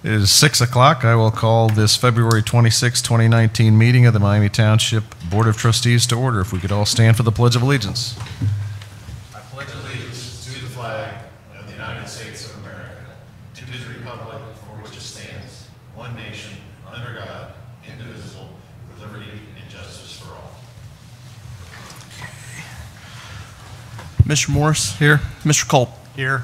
It is 6 o'clock. I will call this February 26, 2019 meeting of the Miami Township Board of Trustees to order. If we could all stand for the Pledge of Allegiance. I pledge allegiance to the flag of the United States of America, to the republic for which it stands, one nation, under God, indivisible, with liberty and justice for all. Mr. Morris? Here. Mr. Culp? Here.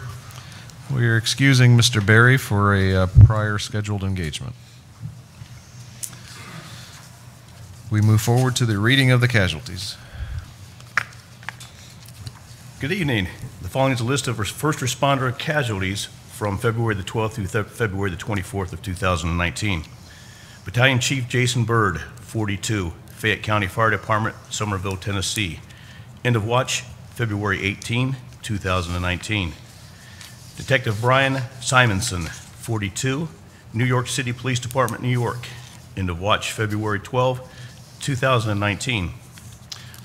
We are excusing Mr. Berry for a prior scheduled engagement. We move forward to the reading of the casualties. Good evening. The following is a list of first responder casualties from February the 12th through February the 24th of 2019. Battalion Chief Jason Bird, 42, Fayette County Fire Department, Somerville, Tennessee. End of watch, February 18, 2019. Detective Brian Simonson, 42, New York City Police Department, New York. End of watch, February 12, 2019.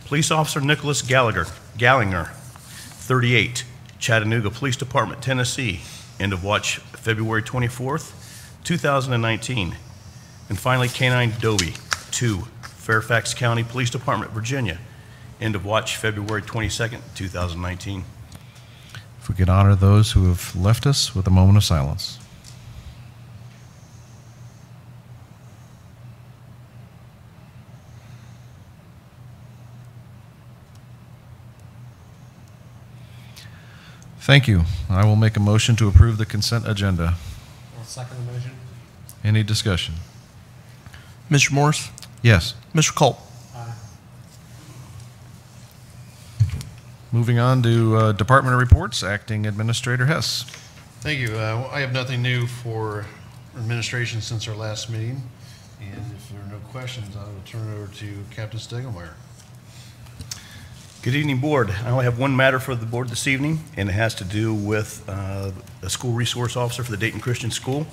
Police Officer Nicholas Gallagher, 38, Chattanooga Police Department, Tennessee. End of watch, February 24th, 2019. And finally, Canine Dobie, 2, Fairfax County Police Department, Virginia. End of watch, February 22nd, 2019. If we could honor those who have left us with a moment of silence. Thank you. I will make a motion to approve the consent agenda. I'll second the motion. Any discussion? Mr. Morris? Yes. Mr. Culp? Moving on to department reports, Acting Administrator Hess. Thank you. I have nothing new for administration since our last meeting, and if there are no questions, I will turn it over to Captain Stegelmeyer. Good evening, Board. I only have one matter for the Board this evening, and it has to do with a school resource officer for the Dayton Christian School.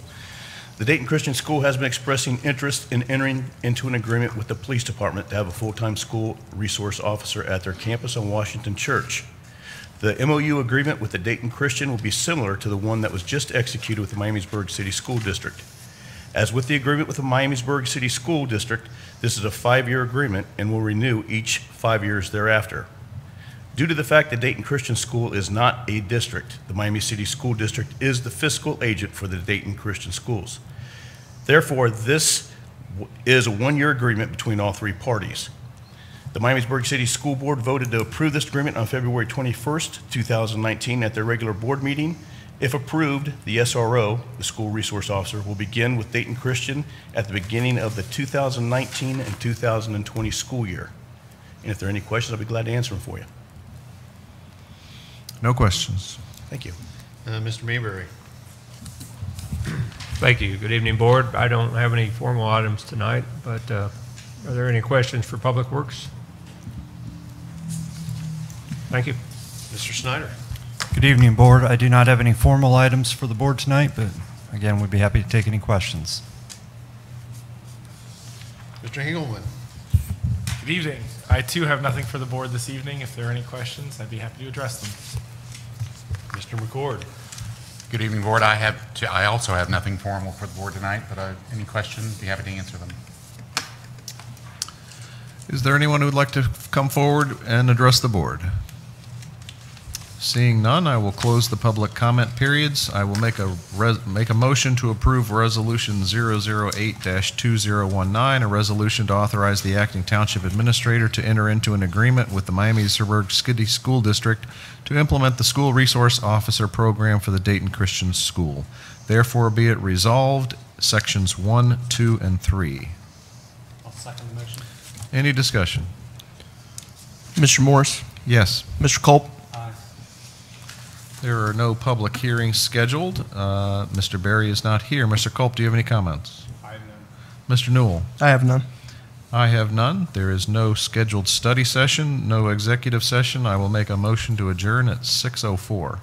The Dayton Christian School has been expressing interest in entering into an agreement with the police department to have a full-time school resource officer at their campus on Washington Church. The MOU agreement with the Dayton Christian will be similar to the one that was just executed with the Miamisburg City School District. As with the agreement with the Miamisburg City School District, this is a 5-year agreement and will renew each 5 years thereafter. Due to the fact that Dayton Christian School is not a district, the Miami City School District is the fiscal agent for the Dayton Christian Schools. Therefore, this is a 1-year agreement between all 3 parties. The Miamisburg City School Board voted to approve this agreement on February 21st, 2019 at their regular board meeting. If approved, the SRO, the school resource officer, will begin with Dayton Christian at the beginning of the 2019 and 2020 school year. And if there are any questions, I'll be glad to answer them for you. No questions. Thank you. Mr. Mayberry. Thank you. Good evening, Board. I don't have any formal items tonight, but are there any questions for Public Works? Thank you. Mr. Snyder. Good evening, Board. I do not have any formal items for the Board tonight, but again, we'd be happy to take any questions. Mr. Hengelman. Good evening. I too have nothing for the Board this evening. If there are any questions, I'd be happy to address them. Mr. McCord. Good evening, Board. I also have nothing formal for the Board tonight, but any questions, be happy to answer them. Is there anyone who would like to come forward and address the Board? Seeing none, I will close the public comment periods. I will make a motion to approve Resolution 008-2019, a resolution to authorize the Acting Township Administrator to enter into an agreement with the Miamisburg City School District to implement the School Resource Officer Program for the Dayton Christian School. Therefore, be it resolved, Sections 1, 2, and 3. I'll second the motion. Any discussion? Mr. Morris? Yes. Mr. Culp? There are no public hearings scheduled. Mr. Berry is not here. Mr. Culp, do you have any comments? I have none. Mr. Newell? I have none. I have none. There is no scheduled study session, no executive session. I will make a motion to adjourn at 6:04.